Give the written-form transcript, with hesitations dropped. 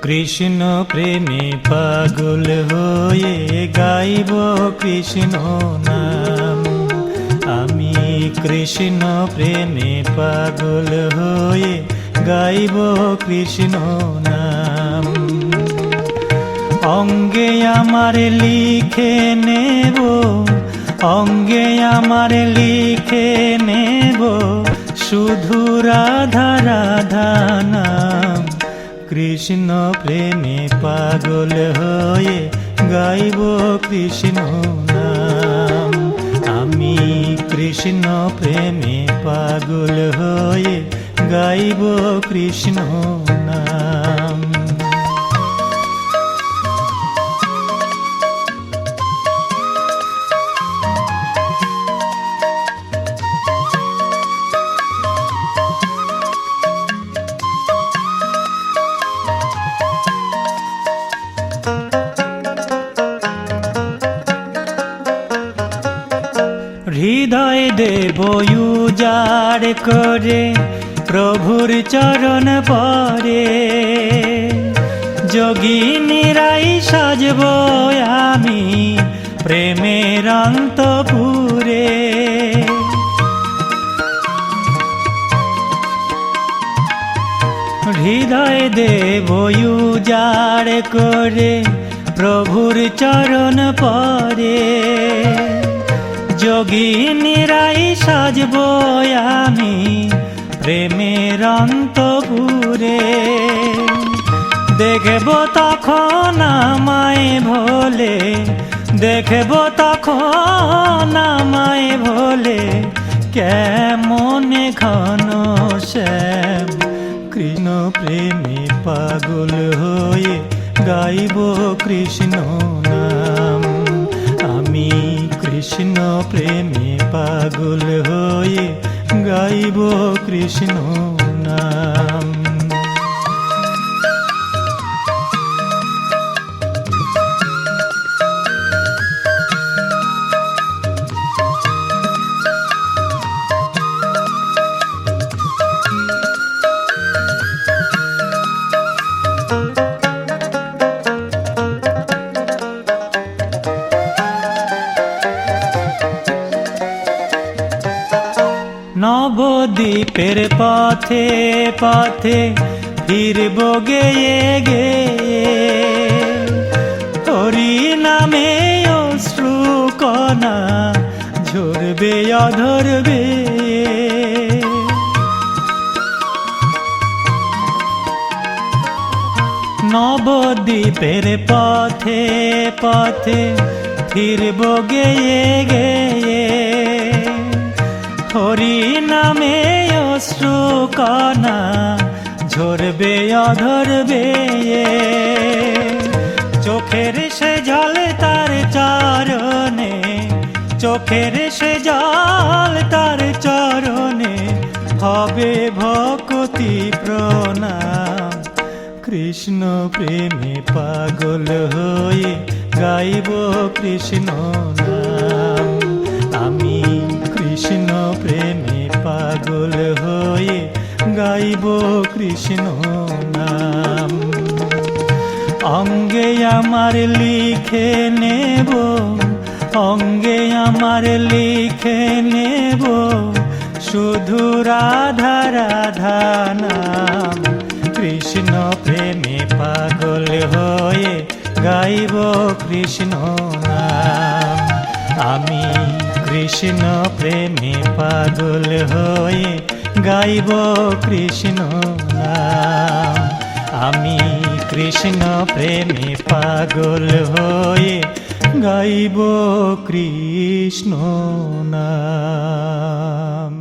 কৃষ্ণ প্রেমে পাগল হয়ে গাইব কৃষ্ণ নাম। আমি কৃষ্ণ প্রেমে পাগল হয়ে গাইব কৃষ্ণ নাম। অঙ্গে আমার লিখে নেব, অঙ্গে আমার লিখে নেব শুধু রাধা রাধা নাম। কৃষ্ণ প্রেমে পাগল হয়ে গাইব কৃষ্ণ নাম। আমি কৃষ্ণ প্রেমে পাগল হয়ে গাইব কৃষ্ণ নাম। হৃদয় দেব উজাড় করে প্রভুর চরণ পরে, যোগিনীরাই সাজব আমি প্রেমের অন্তপুরে। হৃদয় দেব উজাড় করে প্রভুর চরণ পরে, যোগিনীরাই সাজব আমি প্রেমের অন্তপুরে। দেখব তখন আমায় ভোলে, দেখব তখন আমায় ভোলে কেমনে ঘন শ্যাম। কৃষ্ণ প্রেমে পাগল হয়ে গাইব কৃষ্ণ নাম। আমি কৃষ্ণ প্রেমে পাগল হয়ে গাইব কৃষ্ণ নাম। নবদ্বীপের পথে পথে ফিরব গেয়ে গেয়ে, হরি নামে অশ্রু কণা ঝরবে অধর বেয়ে। নবদ্বীপের পথে পথে ফিরব গেয়ে গেয়ে, হরি নামে অশ্রু কণা ঝরবে অধর বেয়ে। চোখের সে জল তার চরণে, চোখের সে জল তার চরণে হবে ভক্তি প্রণাম। কৃষ্ণ প্রেমে পাগল হয়ে গাইব কৃষ্ণ নাম। আমি কৃষ্ণ প্রেমে পাগল হয়ে গাইব কৃষ্ণ নাম। অঙ্গে আমার লিখে নেব, অঙ্গে আমার লিখে নেব শুধু রাধা রাধা নাম। কৃষ্ণ প্রেমে পাগল হয়ে গাইব কৃষ্ণ নাম। আমি কৃষ্ণ প্রেমে পাগল হয়ে গাইব কৃষ্ণ নাম। আমি কৃষ্ণ প্রেমে পাগল হয়ে গাইব কৃষ্ণ নাম।